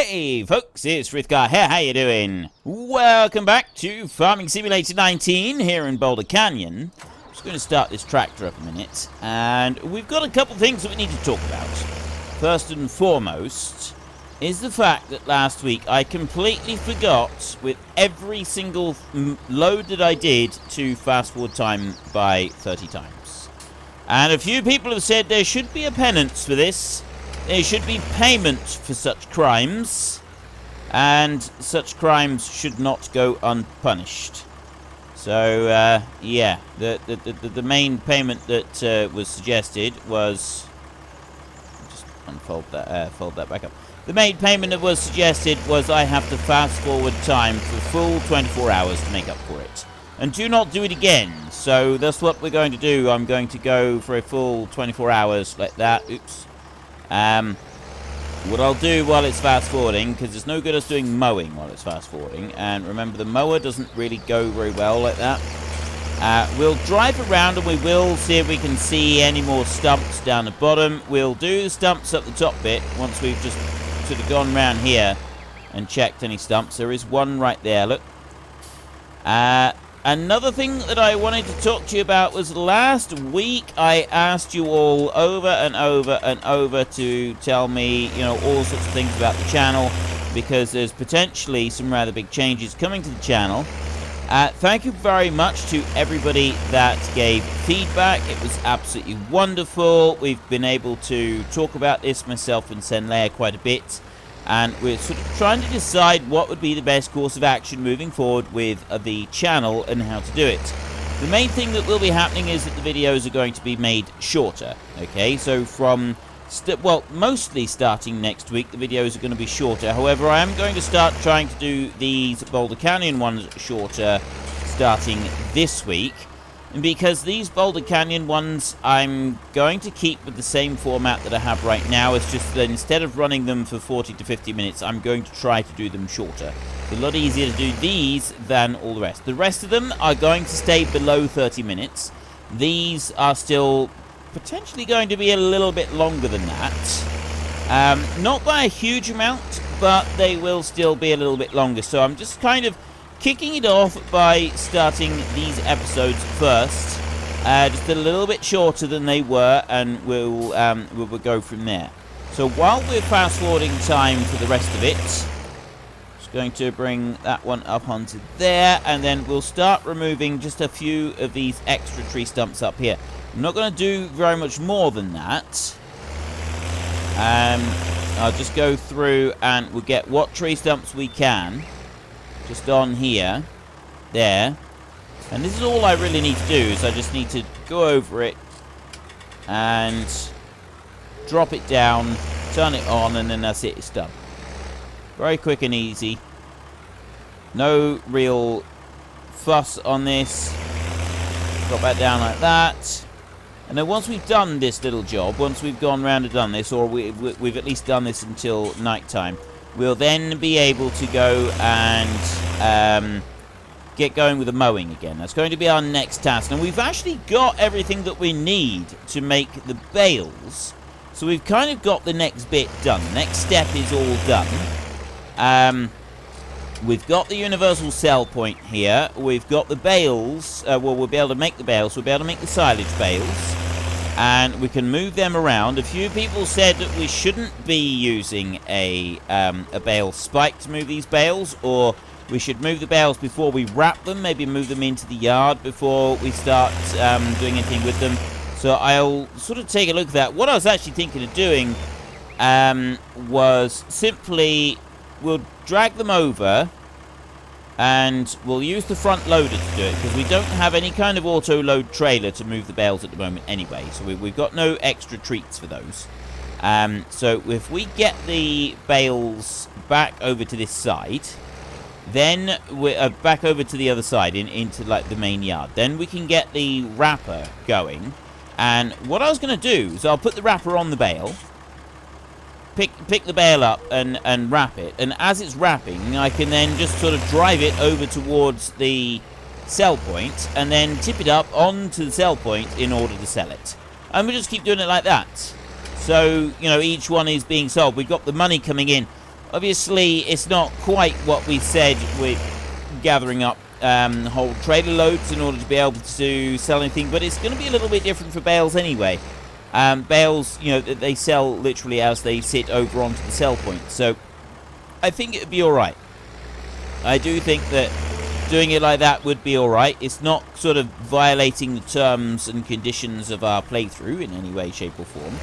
Hey folks, it's Frithgar here, how you doing? Welcome back to Farming Simulator 19 here in Boulder Canyon. I'm just going to start this tractor up a minute, and we've got a couple things that we need to talk about. First and foremost is the fact that last week I completely forgot with every single load that I did to fast forward time by 30 times. And a few people have said there should be a penance for this. There should be payment for such crimes, and such crimes should not go unpunished. So, yeah, the main payment that was suggested was... Just unfold that, fold that back up. The main payment that was suggested was I have to fast forward time for full 24 hours to make up for it. And do not do it again. So that's what we're going to do. I'm going to go for a full 24 hours like that. Oops. What I'll do while it's fast forwarding, because it's no good us doing mowing while it's fast forwarding, and remember the mower doesn't really go very well like that. We'll drive around and we will see if we can see any more stumps down the bottom. We'll do the stumps up the top bit once we've just sort of gone around here and checked any stumps. There is one right there, look. Another thing that I wanted to talk to you about was last week I asked you all over and over and over to tell me, you know, all sorts of things about the channel, because there's potentially some rather big changes coming to the channel. Thank you very much to everybody that gave feedback. It was absolutely wonderful. We've been able to talk about this, myself and Senleia, quite a bit. And we're sort of trying to decide what would be the best course of action moving forward with the channel and how to do it. The main thing that will be happening is that the videos are going to be made shorter. Okay, so from, well, mostly starting next week, the videos are going to be shorter. However, I am going to start trying to do these Boulder Canyon ones shorter starting this week. And because these Boulder Canyon ones I'm going to keep with the same format that I have right now. It's just that instead of running them for 40 to 50 minutes, I'm going to try to do them shorter. It's a lot easier to do these than all the rest. The rest of them are going to stay below 30 minutes. These are still potentially going to be a little bit longer than that. Not by a huge amount, but they will still be a little bit longer. So I'm just kind of kicking it off by starting these episodes first, just a little bit shorter than they were, and we'll go from there. So while we're fast forwarding time for the rest of it, just going to bring that one up onto there, and then we'll start removing just a few of these extra tree stumps up here. I'm not going to do very much more than that. I'll just go through and we'll get what tree stumps we can. Just on here, there, and this is all I really need to do, is I just need to go over it and drop it down, turn it on, and then that's it, it's done. Very quick and easy. No real fuss on this. Drop that down like that. And then once we've done this little job, once we've gone around and done this, or we've at least done this until night time, we'll then be able to go and get going with the mowing again. That's going to be our next task. And we've actually got everything that we need to make the bales. So we've kind of got the next bit done. The next step is all done. We've got the universal sell point here. We've got the bales. Well, we'll be able to make the bales. We'll be able to make the silage bales. And we can move them around. A few people said that we shouldn't be using a bale spike to move these bales, or we should move the bales before we wrap them, maybe move them into the yard before we start doing anything with them. So I'll sort of take a look at that. What I was actually thinking of doing was simply we'll drag them over, and we'll use the front loader to do it, because we don't have any kind of auto-load trailer to move the bales at the moment anyway, so we've got no extra treats for those. So if we get the bales back over to this side, then we're back over to the other side, into like the main yard, then we can get the wrapper going. And what I was going to do is I'll put the wrapper on the bale, pick the bale up and wrap it, and as it's wrapping I can then just sort of drive it over towards the sell point and then tip it up onto the sell point in order to sell it. And we just keep doing it like that. So, you know, each one is being sold. We've got the money coming in. Obviously, it's not quite what we said with gathering up whole trailer loads in order to be able to sell anything, but it's going to be a little bit different for bales anyway. Bales, you know, they sell literally as they sit over onto the sell point, so I think it would be alright. I do think that doing it like that would be alright. It's not sort of violating the terms and conditions of our playthrough in any way, shape or form.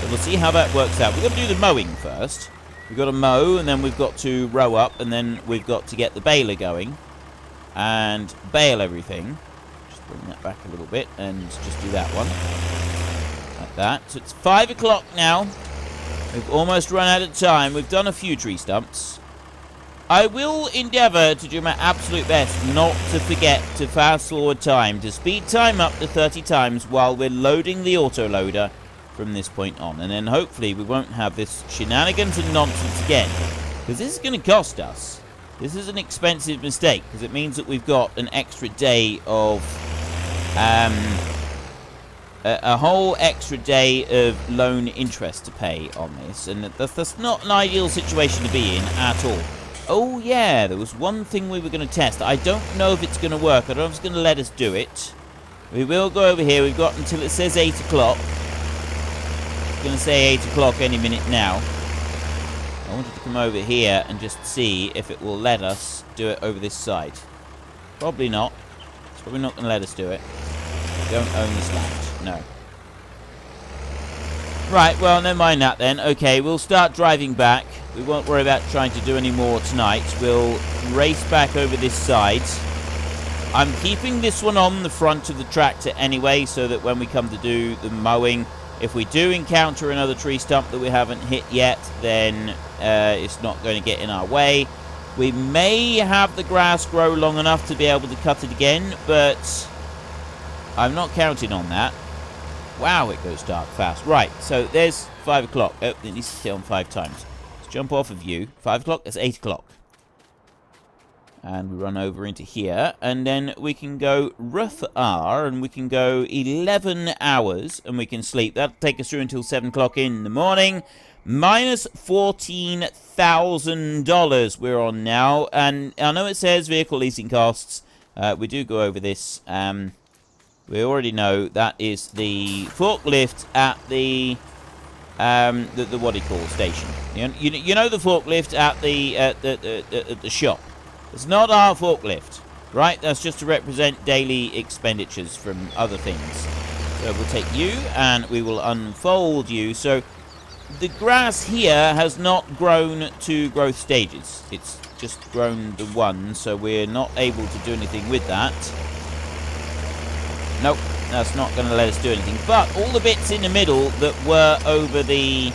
So we'll see how that works out. We've got to do the mowing first. We've got to mow, and then we've got to row up, and then we've got to get the baler going and bale everything. Just bring that back a little bit and just do that one. Like that. So it's 5 o'clock now. We've almost run out of time. We've done a few tree stumps. I will endeavour to do my absolute best not to forget to fast forward time, to speed time up to 30 times while we're loading the autoloader from this point on. And then hopefully we won't have this shenanigans and nonsense again. Because this is going to cost us. This is an expensive mistake, because it means that we've got an extra day of... a whole extra day of loan interest to pay on this. And that's not an ideal situation to be in at all. Oh yeah, there was one thing we were going to test. I don't know if it's going to work. I don't know if it's going to let us do it. We will go over here. We've got until it says 8 o'clock. It's going to say 8 o'clock any minute now. I wanted to come over here and just see if it will let us do it over this side. Probably not. It's probably not going to let us do it. We don't own this land. No. Right, well, never mind that then. Okay, we'll start driving back. We won't worry about trying to do any more tonight. We'll race back over this side. I'm keeping this one on the front of the tractor anyway, so that when we come to do the mowing, if we do encounter another tree stump that we haven't hit yet, then it's not going to get in our way. We may have the grass grow long enough to be able to cut it again, but I'm not counting on that. Wow, it goes dark fast. Right, so there's 5 o'clock. Oh, it needs to stay on 5 times. Let's jump off of you. 5 o'clock, it's 8 o'clock. And we run over into here. And then we can go rough R, and we can go 11 hours, and we can sleep. That'll take us through until 7 o'clock in the morning. Minus $14,000 we're on now. And I know it says vehicle leasing costs. We do go over this. We already know that is the forklift at the what do you call it, station. You know the forklift at the shop. It's not our forklift, right? That's just to represent daily expenditures from other things. So we'll take you and we will unfold you. So the grass here has not grown to growth stages. It's just grown to 1, so we're not able to do anything with that. Nope, that's not going to let us do anything. But all the bits in the middle that were over the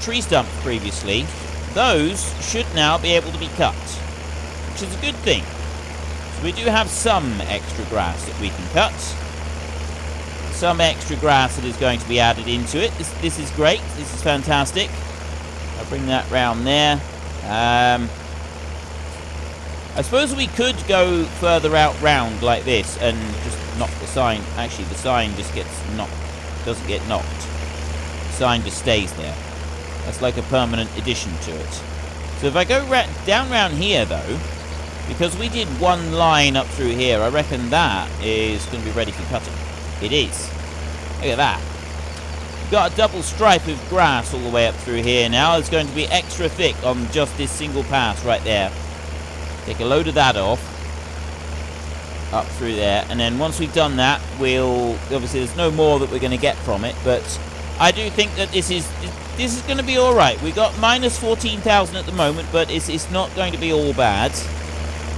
tree stumps previously, those should now be able to be cut, which is a good thing. So we do have some extra grass that we can cut. Some extra grass that is going to be added into it. This is great. This is fantastic. I'll bring that round there. I suppose we could go further out round like this and just knock the sign. Actually, the sign just gets knocked. Doesn't get knocked. The sign just stays there. That's like a permanent addition to it. So if I go down round here, though, because we did one line up through here, I reckon that is going to be ready for cutting. It is. Look at that. We've got a double stripe of grass all the way up through here now. It's going to be extra thick on just this single pass right there. Take a load of that off. Up through there. And then once we've done that, we'll... Obviously, there's no more that we're going to get from it. But I do think that this is going to be alright. We got minus 14,000 at the moment, but it's not going to be all bad.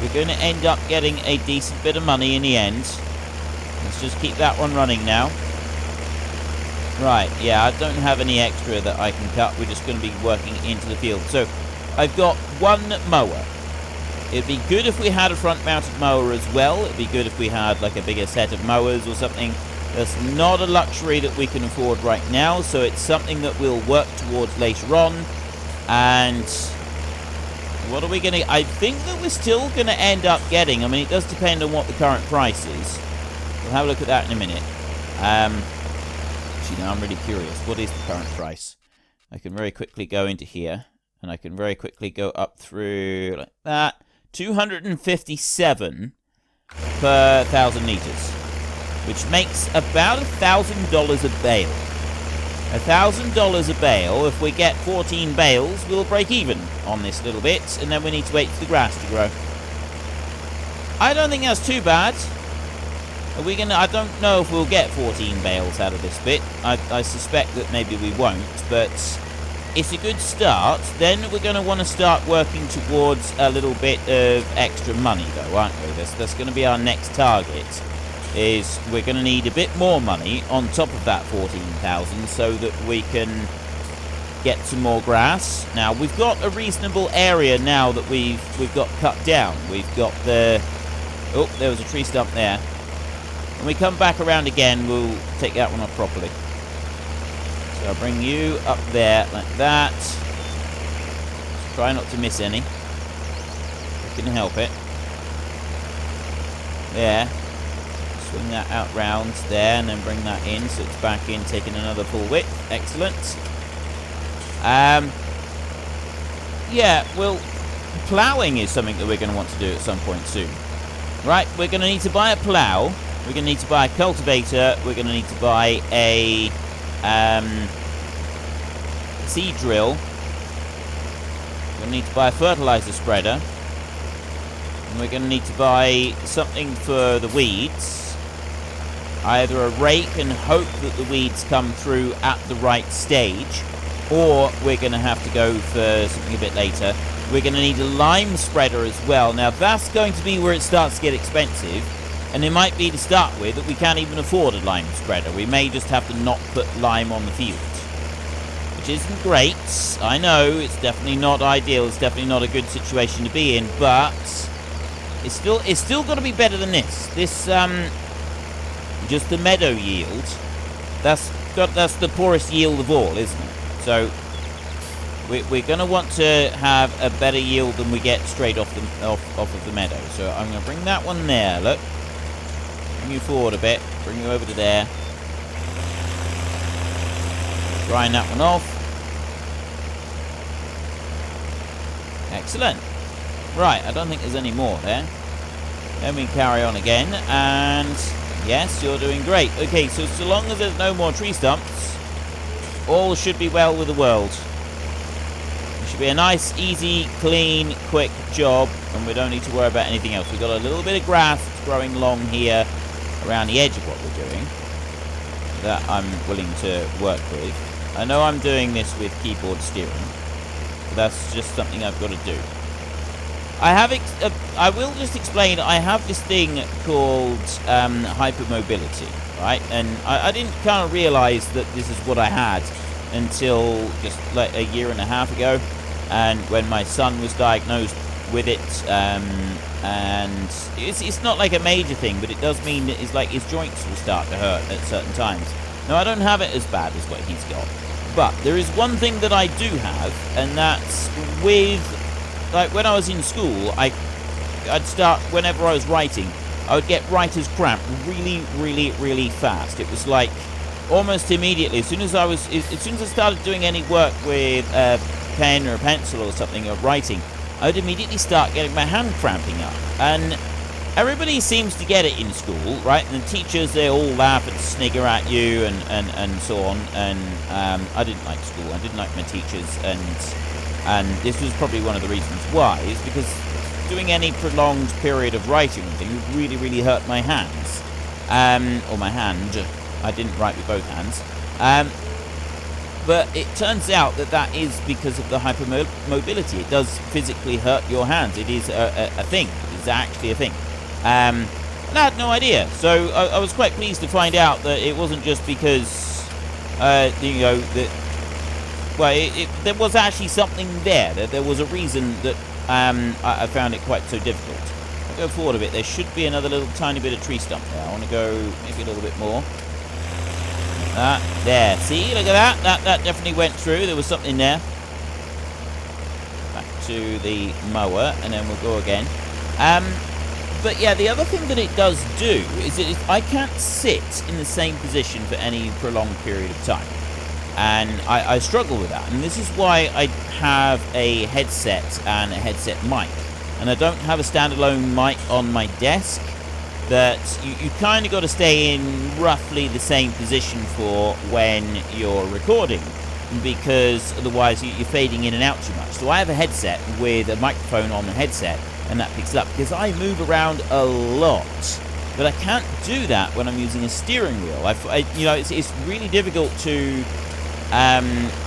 We're going to end up getting a decent bit of money in the end. Let's just keep that one running now. Right, yeah, I don't have any extra that I can cut. We're just going to be working into the field. So, I've got one mower. It'd be good if we had a front-mounted mower as well. It'd be good if we had like a bigger set of mowers or something. That's not a luxury that we can afford right now, so it's something that we'll work towards later on. And what are we going to... I think that we're still going to end up getting... I mean, it does depend on what the current price is. We'll have a look at that in a minute. Actually, now I'm really curious. What is the current price? I can very quickly go into here And I can very quickly go up through like that. 257 per 1,000 meters, which makes about $1,000 a bale. $1,000 a bale. If we get 14 bales, we'll break even on this little bit, and then we need to wait for the grass to grow. I don't think that's too bad. Are we gonna? I don't know if we'll get 14 bales out of this bit. I suspect that maybe we won't, but it's a good start. Then we're going to want to start working towards a little bit of extra money, though, aren't we? That's going to be our next target. Is we're going to need a bit more money on top of that 14,000 so that we can get some more grass. Now we've got a reasonable area now that we've got cut down. We've got the there was a tree stump there. When we come back around again, we'll take that one off properly. So I'll bring you up there like that. Just try not to miss any. If we can help it. There. Swing that out round there and then bring that in so it's back in, taking another full width. Excellent. Yeah, well, ploughing is something that we're going to want to do at some point soon. Right, we're going to need to buy a plough. We're going to need to buy a cultivator. We're going to need to buy a seed drill. We're going to need to buy a fertilizer spreader. And we're going to need to buy something for the weeds. Either a rake and hope that the weeds come through at the right stage, or we're going to have to go for something a bit later. We're going to need a lime spreader as well. Now that's going to be where it starts to get expensive, and it might be to start with that we can't even afford a lime spreader. We may just have to not put lime on the field, which isn't great. I know it's definitely not ideal. It's definitely not a good situation to be in, but it's still got to be better than this. This just the meadow yield. That's the poorest yield of all, isn't it? So we're going to want to have a better yield than we get straight off of the meadow. So I'm going to bring that one there. Look, bring you forward a bit. Bring you over to there. Grind that one off. Excellent. Right, I don't think there's any more there. Then we carry on again, and yes, you're doing great. Okay, so long as there's no more tree stumps, all should be well with the world. It should be a nice, easy, clean, quick job, and we don't need to worry about anything else. We've got a little bit of grass that's growing long here around the edge of what we're doing that I'm willing to work with. I know I'm doing this with keyboard steering, but that's just something I've got to do. I will just explain, I have this thing called hypermobility, right? And I didn't kind of realize that this is what I had until just like a year and a half ago, and when my son was diagnosed with it, and it's not like a major thing, but it does mean that it's like his joints will start to hurt at certain times. Now, I don't have it as bad as what he's got, but there is one thing that I do have, and that's with, like, when I was in school, I'd start, whenever I was writing, I would get writer's cramp really, really, really fast. It was like almost immediately. As soon as I started doing any work with a pen or a pencil or something, or writing, I would immediately start getting my hand cramping up. And everybody seems to get it in school, right? And the teachers, they all laugh and snigger at you and so on. And I didn't like school. I didn't like my teachers, and this was probably one of the reasons why, is because doing any prolonged period of writing would really, really hurt my hands. Or my hand. I didn't write with both hands. But it turns out that is because of the hypermobility. It does physically hurt your hands. It is a thing. It is actually a thing. And I had no idea. So I was quite pleased to find out that it wasn't just because, you know, that, well, there was actually something there. There was a reason that I found it quite so difficult. I'll go forward a bit. There should be another little tiny bit of tree stump there. I want to go maybe a little bit more. There. See? Look at that. That definitely went through. There was something there. Back to the mower, and then we'll go again. But yeah, the other thing that it does do is that I can't sit in the same position for any prolonged period of time. And I struggle with that. And this is why I have a headset and a headset mic. And I don't have a standalone mic on my desk that you kind of got to stay in roughly the same position for when you're recording, because otherwise you're fading in and out too much. So I have a headset with a microphone on the headset, and that picks it up, because I move around a lot. But I can't do that when I'm using a steering wheel. You know, it's really difficult to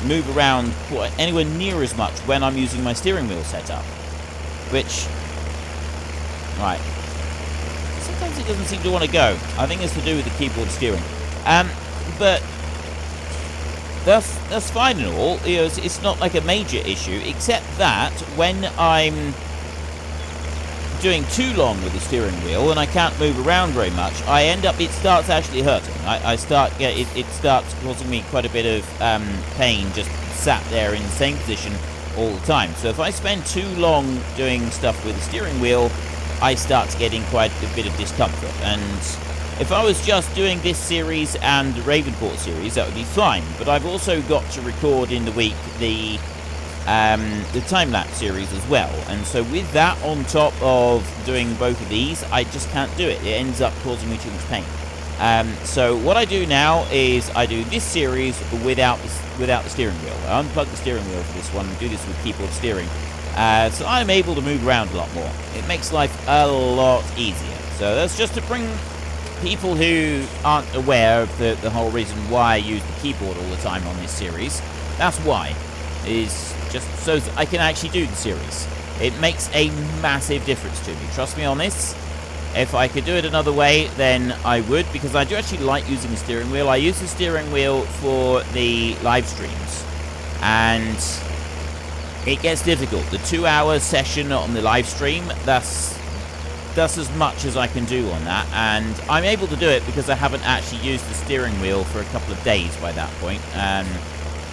move around anywhere near as much when I'm using my steering wheel setup. Which, right, sometimes it doesn't seem to want to go. I think it's to do with the keyboard steering. But that's fine and all. You know, it's not like a major issue, except that when I'm doing too long with the steering wheel and I can't move around very much, it starts actually hurting. It starts causing me quite a bit of pain just sat there in the same position all the time. So if I spend too long doing stuff with the steering wheel, I start getting quite a bit of discomfort. And if I was just doing this series and the Ravenport series, that would be fine. But I've also got to record in the week the time-lapse series as well, and so with that on top of doing both of these, I just can't do it. It ends up causing me too much pain. So what I do now is I do this series without the steering wheel. I unplug the steering wheel for this one and do this with keyboard steering. So I'm able to move around a lot more. It makes life a lot easier. So that's just to bring people who aren't aware of the whole reason why I use the keyboard all the time on this series. That's why. Is just so that I can actually do the series. It makes a massive difference to me. Trust me on this. If I could do it another way, then I would, because I do actually like using the steering wheel. I use the steering wheel for the live streams, and it gets difficult. The 2-hour session on the live stream, that's as much as I can do on that, and I'm able to do it because I haven't actually used the steering wheel for a couple of days by that point.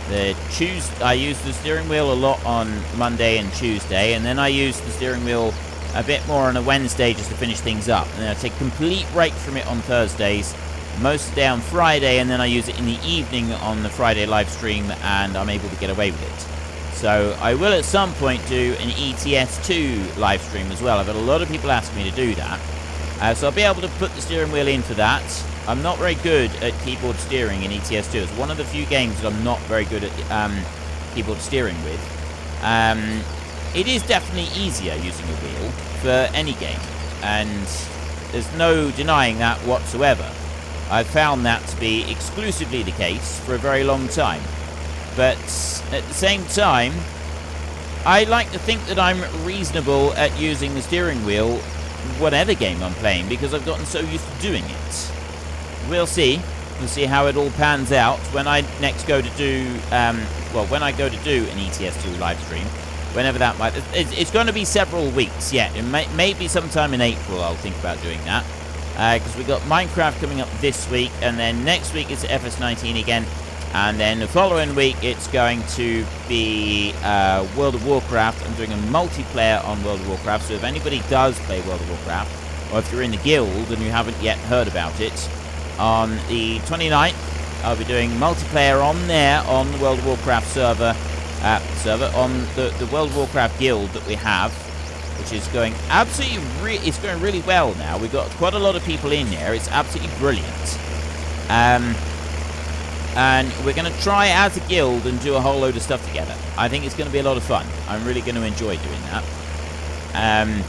I use the steering wheel a lot on Monday and Tuesday, and then I use the steering wheel a bit more on a Wednesday just to finish things up. And then I take a complete break from it on Thursdays, most of the day on Friday, and then I use it in the evening on the Friday live stream, and I'm able to get away with it. So I will at some point do an ETS2 live stream as well. I've had a lot of people ask me to do that. So I'll be able to put the steering wheel in for that. I'm not very good at keyboard steering in ETS2. It's one of the few games that I'm not very good at keyboard steering with. It is definitely easier using a wheel for any game, and there's no denying that whatsoever. I've found that to be exclusively the case for a very long time. But at the same time, I like to think that I'm reasonable at using the steering wheel whatever game I'm playing, because I've gotten so used to doing it. We'll see. We'll see how it all pans out when I next go to do, when I go to do an ETS2 live stream, whenever that might. It's going to be several weeks yet. It may be sometime in April I'll think about doing that, because we've got Minecraft coming up this week, and then next week it's FS19 again, and then the following week it's going to be World of Warcraft. I'm doing a multiplayer on World of Warcraft, so if anybody does play World of Warcraft, or if you're in the guild and you haven't yet heard about it, on the 29th, I'll be doing multiplayer on there on the World of Warcraft server, on the World of Warcraft guild that we have, which is going absolutely, it's going really well now. We've got quite a lot of people in there. It's absolutely brilliant. And we're going to try as a guild and do a whole load of stuff together. I think it's going to be a lot of fun. I'm really going to enjoy doing that. And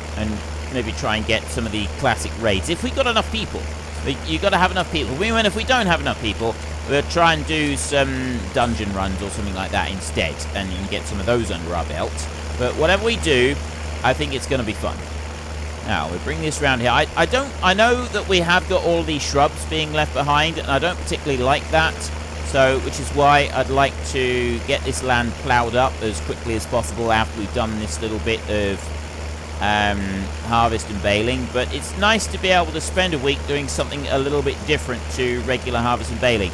maybe try and get some of the classic raids if we got enough people. You've got to have enough people. If we don't have enough people, we'll try and do some dungeon runs or something like that instead, and you can get some of those under our belt. But whatever we do, I think it's going to be fun. Now, we bring this round here. I know that we have got all these shrubs being left behind, and I don't particularly like that. So, which is why I'd like to get this land ploughed up as quickly as possible after we've done this little bit of harvest and baling. But it's nice to be able to spend a week doing something a little bit different to regular harvest and baling.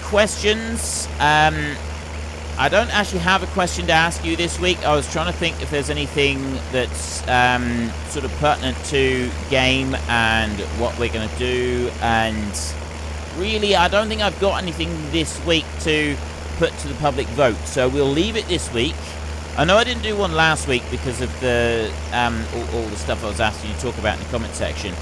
Questions? I don't actually have a question to ask you this week. I was trying to think if there's anything that's sort of pertinent to game and what we're going to do and really, I don't think I've got anything this week to put to the public vote. So we'll leave it this week. I know I didn't do one last week because of the all the stuff I was asking you to talk about in the comment section.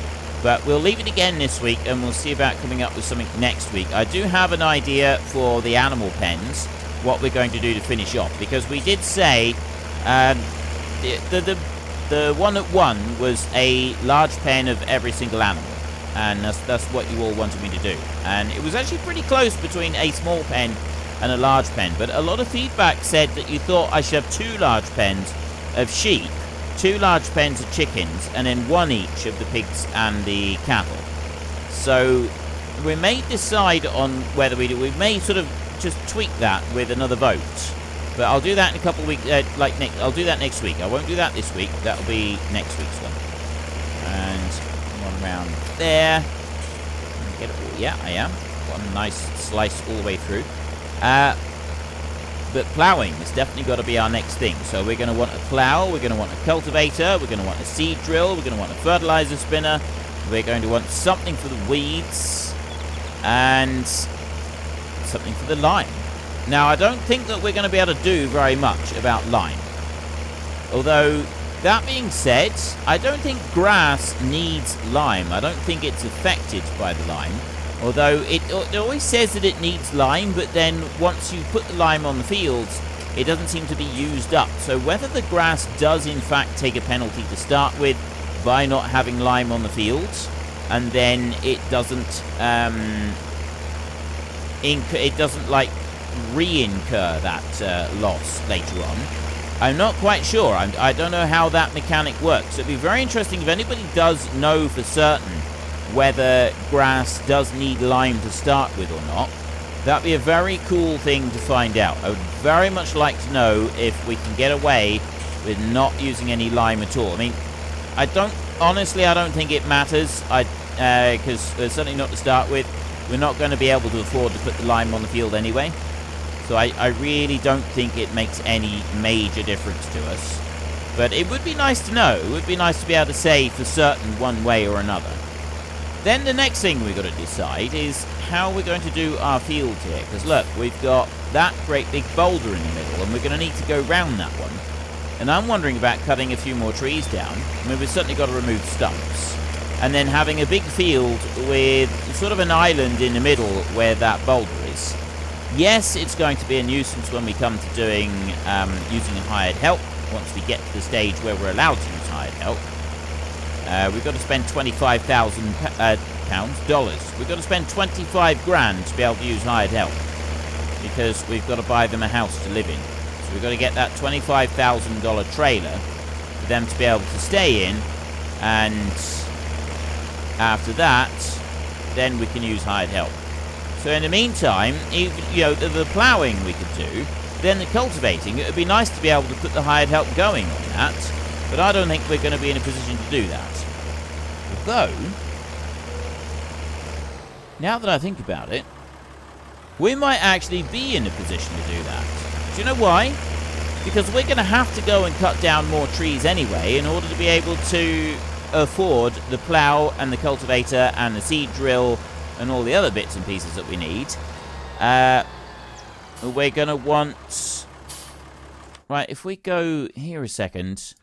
But we'll leave it again this week, and we'll see about coming up with something next week. I do have an idea for the animal pens, what we're going to do to finish off, because we did say the one that won was a large pen of every single animal, and that's what you all wanted me to do. And it was actually pretty close between a small pen and a large pen, but a lot of feedback said that you thought I should have 2 large pens of sheep, 2 large pens of chickens, and then 1 each of the pigs and the cattle. So we may decide on whether we do. We may sort of just tweak that with another vote, but I'll do that in a couple of weeks. I'll do that next week. I won't do that this week. That'll be next week's one. And one around there. Get it all. Yeah, I am. One nice slice all the way through. But ploughing has definitely got to be our next thing. So we're going to want a plough, we're going to want a cultivator, we're going to want a seed drill, we're going to want a fertilizer spinner, we're going to want something for the weeds, and something for the lime. Now, I don't think that we're going to be able to do very much about lime. Although, that being said, I don't think grass needs lime. I don't think it's affected by the lime. Although it always says that it needs lime, but then once you put the lime on the fields, it doesn't seem to be used up. So whether the grass does in fact take a penalty to start with by not having lime on the fields, and then it doesn't like re-incur that loss later on, I'm not quite sure. I don't know how that mechanic works. It'd be very interesting if anybody does know for certain whether grass does need lime to start with or not. That'd be a very cool thing to find out. I would very much like to know if we can get away with not using any lime at all. I mean, honestly, I don't think it matters, because certainly not to start with. We're not going to be able to afford to put the lime on the field anyway. So I really don't think it makes any major difference to us. But it would be nice to know. It would be nice to be able to say for certain one way or another. Then the next thing we've got to decide is how we're going to do our field here. Because look, we've got that great big boulder in the middle, and we're going to need to go round that one. And I'm wondering about cutting a few more trees down. I mean, we've certainly got to remove stumps. And then having a big field with sort of an island in the middle where that boulder is. Yes, it's going to be a nuisance when we come to doing using hired help, once we get to the stage where we're allowed to use hired help. We've got to spend $25,000. We've got to spend 25 grand to be able to use hired help, because we've got to buy them a house to live in. So we've got to get that $25,000 trailer for them to be able to stay in, and after that, then we can use hired help. So in the meantime, even, the ploughing we could do, then the cultivating, it would be nice to be able to put the hired help going on that, but I don't think we're going to be in a position to do that. Although, now that I think about it, we might actually be in a position to do that. Do you know why? Because we're going to have to go and cut down more trees anyway in order to be able to afford the plough and the cultivator and the seed drill and all the other bits and pieces that we need. We're going to want... Right, if we go here a second...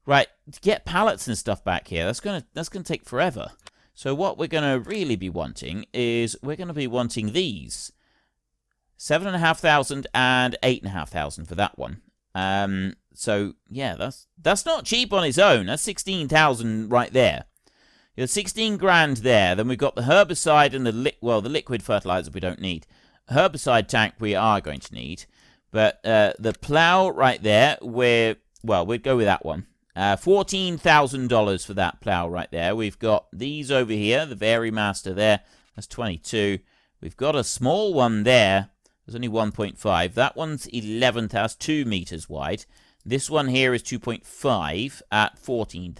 Right, to get pallets and stuff back here, that's gonna take forever. So what we're gonna really be wanting is we're gonna be wanting these 7,500 and 8,500 for that one. So yeah, that's not cheap on its own. That's 16,000 right there. You got 16 grand there. Then we've got the herbicide and the liquid fertilizer we don't need. Herbicide tank we are going to need, but the plow right there, we'd go with that one. $14,000 for that plow right there. We've got these over here, the Variemaster there. That's 22. We've got a small one there. There's only 1.5. That one's 11. That's 2 meters wide. This one here is 2.5 at 14.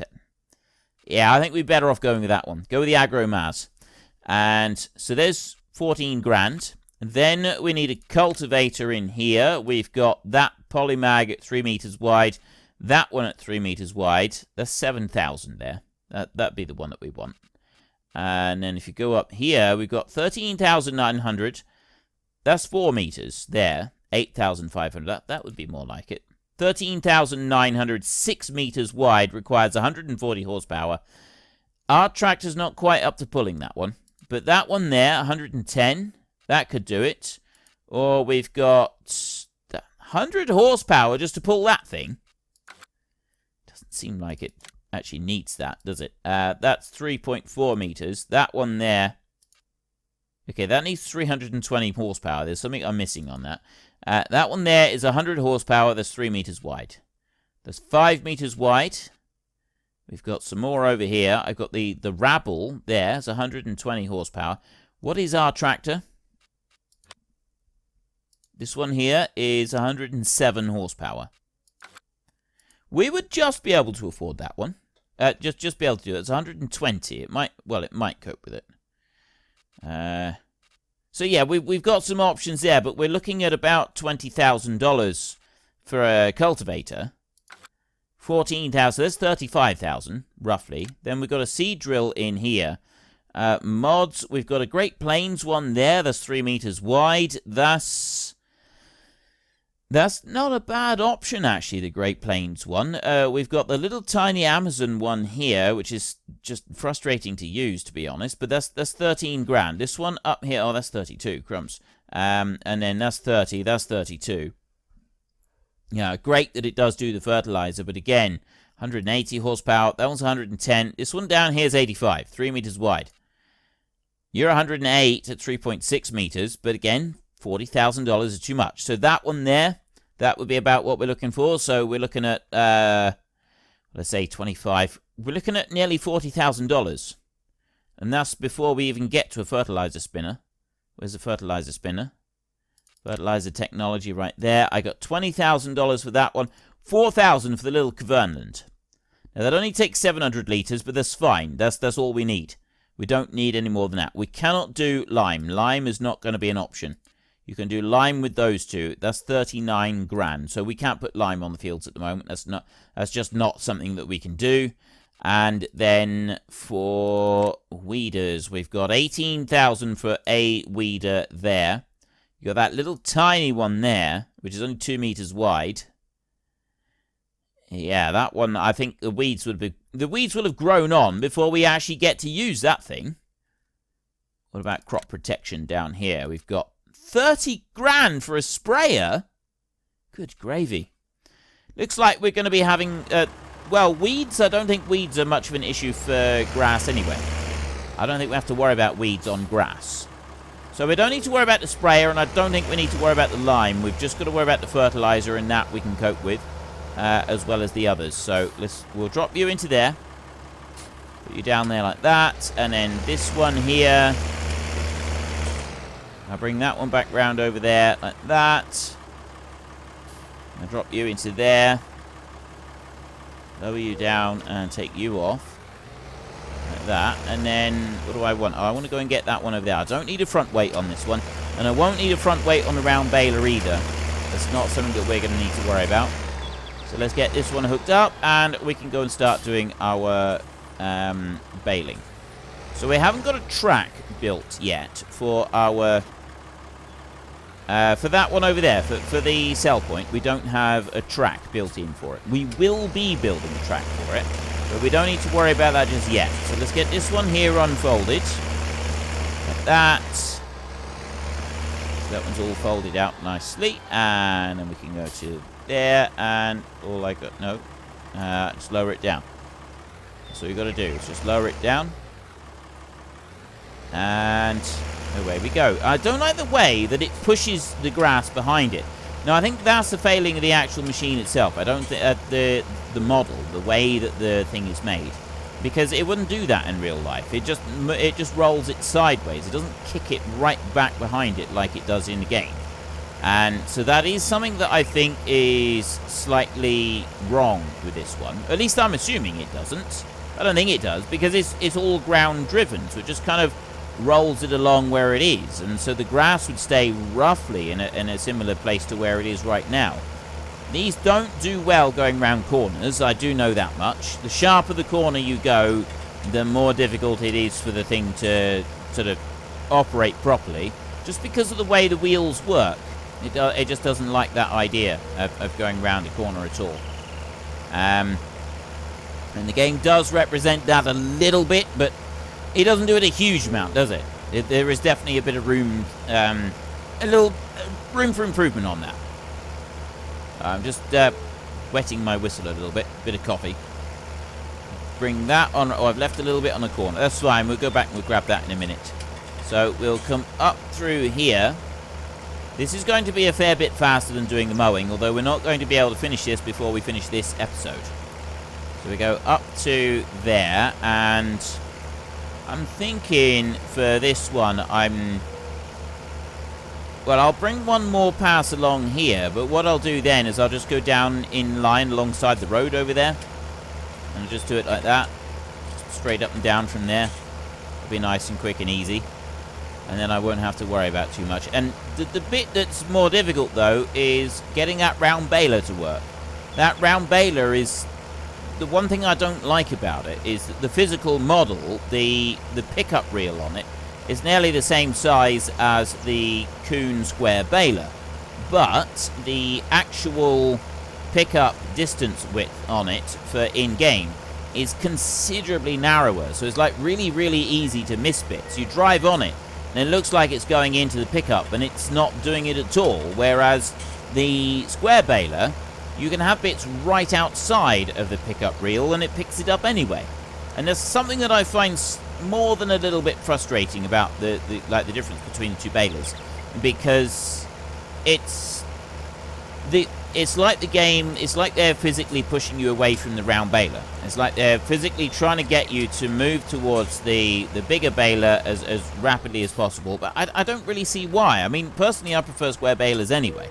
Yeah, I think we're better off going with that one. Go with the Agromaz. And so there's 14 grand. Then we need a cultivator in here. We've got that Polymag at 3 meters wide. That one at 3 meters wide. That's 7,000 there. That'd be the one that we want. And then if you go up here, we've got 13,900. That's 4 meters there. 8,500. That would be more like it. 13,900, 6 meters wide, requires 140 horsepower. Our tractor's not quite up to pulling that one. But that one there, 110, that could do it. Or we've got 100 horsepower just to pull that thing. Doesn't seem like it actually needs that, does it? That's 3.4 meters. That one there. Okay, that needs 320 horsepower. There's something I'm missing on that. That one there is 100 horsepower. That's 3 meters wide. That's 5 meters wide. We've got some more over here. I've got the Rabble there. It's 120 horsepower. What is our tractor? This one here is 107 horsepower. We would just be able to afford that one. Just be able to do it. It's 120. It might cope with it. So yeah, we've got some options there, but we're looking at about $20,000 for a cultivator. 14,000, that's 35,000, roughly. Then we've got a seed drill in here. Mods, we've got a Great Plains one there, that's 3 meters wide. That's not a bad option, actually, the Great Plains one. We've got the little tiny Amazon one here, which is just frustrating to use, to be honest. But that's 13 grand. This one up here, oh, that's 32, crumbs. And then that's 30, that's 32. Yeah, great that it does do the fertilizer, but again, 180 horsepower. That one's 110. This one down here is 85, 3 meters wide. You're 108 at 3.6 meters, but again, $40,000 is too much. So that one there, that would be about what we're looking for. So we're looking at, let's say 25. We're looking at nearly $40,000. And that's before we even get to a fertilizer spinner. Where's the fertilizer spinner? Fertilizer technology right there. I got $20,000 for that one. $4,000 for the little Kverneland. Now that only takes 700 liters, but that's fine. That's all we need. We don't need any more than that. We cannot do lime. Lime is not going to be an option. You can do lime with those two. That's 39 grand. So we can't put lime on the fields at the moment. That's just not something that we can do. And then for weeders, we've got 18,000 for a weeder there. You got that little tiny one there, which is only 2 meters wide. Yeah, that one, I think the weeds will have grown on before we actually get to use that thing. What about crop protection down here? We've got 30 grand for a sprayer. Good gravy. Looks like we're going to be having, well, weeds. I don't think weeds are much of an issue for grass anyway. I don't think we have to worry about weeds on grass. So we don't need to worry about the sprayer, and I don't think we need to worry about the lime. We've just got to worry about the fertilizer, and that we can cope with, as well as the others. So we'll drop you into there. Put you down there like that, and then this one here. I'll bring that one back round over there like that. I'll drop you into there. Lower you down and take you off. Like that. And then, what do I want? Oh, I want to go and get that one over there. I don't need a front weight on this one. And I won't need a front weight on the round baler either. That's not something that we're going to need to worry about. So let's get this one hooked up, and we can go and start doing our baling. So we haven't got a track built yet for our... for that one over there, for the sell point, we don't have a track built in for it. We will be building a track for it, but we don't need to worry about that just yet. So let's get this one here unfolded. Like that. So that one's all folded out nicely. And then we can go to there, and all I got, no, just lower it down. That's all you got to do, is just lower it down. And... away we go. I don't like the way that it pushes the grass behind it. Now, I think that's the failing of the actual machine itself. I don't think the model, the way that the thing is made, because it wouldn't do that in real life. It just rolls it sideways. It doesn't kick it right back behind it like it does in the game. And so that is something that I think is slightly wrong with this one. At least I'm assuming it doesn't. I don't think it does, because it's all ground driven, so it just kind of rolls it along where it is, and so the grass would stay roughly in a similar place to where it is right now. These don't do well going round corners, I do know that much. The sharper the corner you go, the more difficult it is for the thing to sort of operate properly, just because of the way the wheels work. It just doesn't like that idea of going round a corner at all. And the game does represent that a little bit, but it doesn't do it a huge amount, does it? There is definitely a bit of room, a little room for improvement on that. I'm just wetting my whistle a little bit of coffee. Bring that on. Oh, I've left a little bit on the corner. That's fine. We'll go back and we'll grab that in a minute. So we'll come up through here. This is going to be a fair bit faster than doing the mowing, although we're not going to be able to finish this before we finish this episode. So we go up to there, and I'm thinking for this one, well, I'll bring one more pass along here, but what I'll do then is I'll just go down in line alongside the road over there, and I'll just do it like that, just straight up and down from there. It'll be nice and quick and easy. And then I won't have to worry about too much. And the bit that's more difficult, though, is getting that round baler to work. That round baler is... The one thing I don't like about it is that the physical model, the pickup reel on it, is nearly the same size as the Kuhn square baler. But the actual pickup distance width on it for in-game is considerably narrower. So it's like really, really easy to miss bits. You drive on it, and it looks like it's going into the pickup, and it's not doing it at all. Whereas the square baler, you can have bits right outside of the pickup reel, and it picks it up anyway. And there's something that I find more than a little bit frustrating about the difference between the two balers, because it's like the game, it's like they're physically pushing you away from the round baler. It's like they're physically trying to get you to move towards the bigger baler as rapidly as possible, but I don't really see why. I mean, personally, I prefer square balers anyway.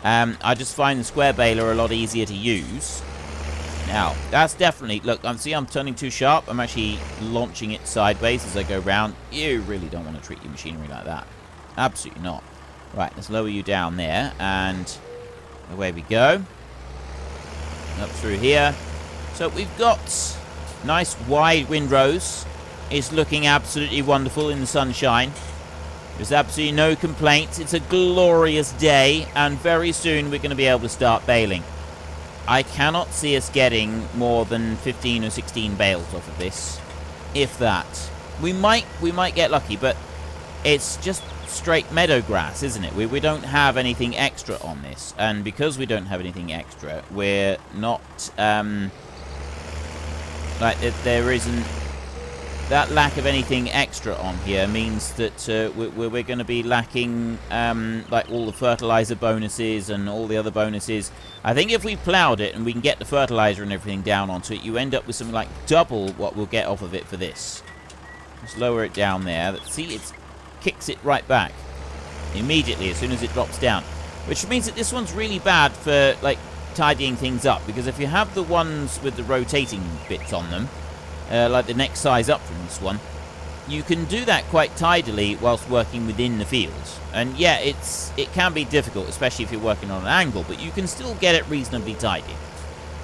I just find the square baler a lot easier to use. Now, that's definitely... Look, I'm turning too sharp. I'm actually launching it sideways as I go round. You really don't want to treat your machinery like that. Absolutely not. Right, let's lower you down there, and... away we go. Up through here. So we've got nice wide windrows. It's looking absolutely wonderful in the sunshine. There's absolutely no complaints. It's a glorious day, and very soon we're going to be able to start baling. I cannot see us getting more than 15 or 16 bales off of this, if that. We might get lucky, but it's just straight meadow grass, isn't it? We don't have anything extra on this, and because we don't have anything extra, we're not there isn't that lack of anything extra on here means that we're going to be lacking like all the fertilizer bonuses and all the other bonuses. I think if we ploughed it and we can get the fertilizer and everything down onto it, you end up with something like double what we'll get off of it for this. Just lower it down there. See, it kicks it right back immediately as soon as it drops down, which means that this one's really bad for like tidying things up, because if you have the ones with the rotating bits on them, like the next size up from this one, you can do that quite tidily whilst working within the fields. And yeah, it can be difficult, especially if you're working on an angle, but you can still get it reasonably tidy.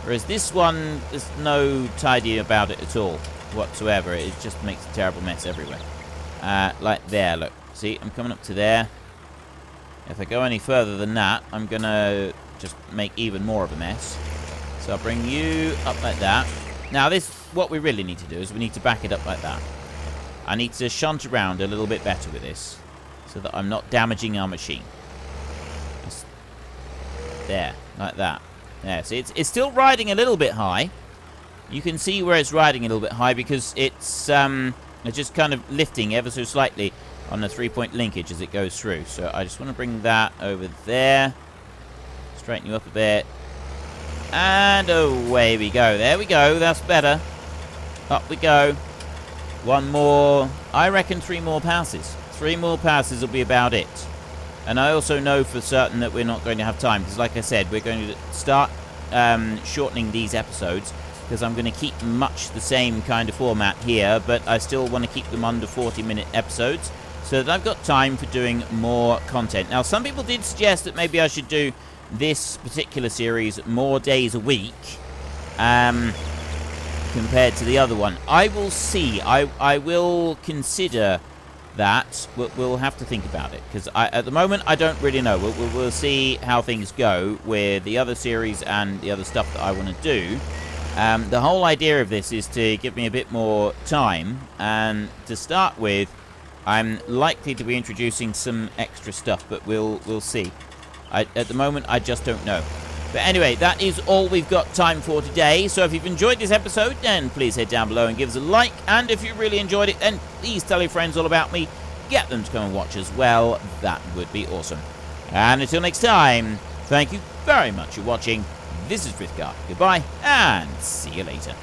Whereas this one, there's no tidy about it at all whatsoever. It just makes a terrible mess everywhere. Like there, look. See, I'm coming up to there. If I go any further than that, I'm going to just make even more of a mess. So I'll bring you up like that. Now this, what we really need to do is we need to back it up like that. I need to shunt around a little bit better with this, so that I'm not damaging our machine. Just there, like that. There, so it's still riding a little bit high. You can see where it's riding a little bit high because it's just kind of lifting ever so slightly on the 3-point linkage as it goes through. So I just want to bring that over there. Straighten you up a bit. And away we go. There we go. That's better. Up we go. One more. I reckon 3 more passes. 3 more passes will be about it. And I also know for certain that we're not going to have time, because like I said, we're going to start shortening these episodes, because I'm going to keep much the same kind of format here, but I still want to keep them under 40-minute episodes, so that I've got time for doing more content. Now, some people did suggest that maybe I should do this particular series more days a week. compared to the other one. I will see. I will consider that. We'll have to think about it, because at the moment I don't really know. We'll see how things go with the other series and the other stuff that I want to do. The whole idea of this is to give me a bit more time, and to start with, I'm likely to be introducing some extra stuff, but we'll see. At the moment, I just don't know. But anyway, that is all we've got time for today. So if you've enjoyed this episode, then please head down below and give us a like. And if you really enjoyed it, then please tell your friends all about me. Get them to come and watch as well. That would be awesome. And until next time, thank you very much for watching. This is Frithgar. Goodbye, and see you later.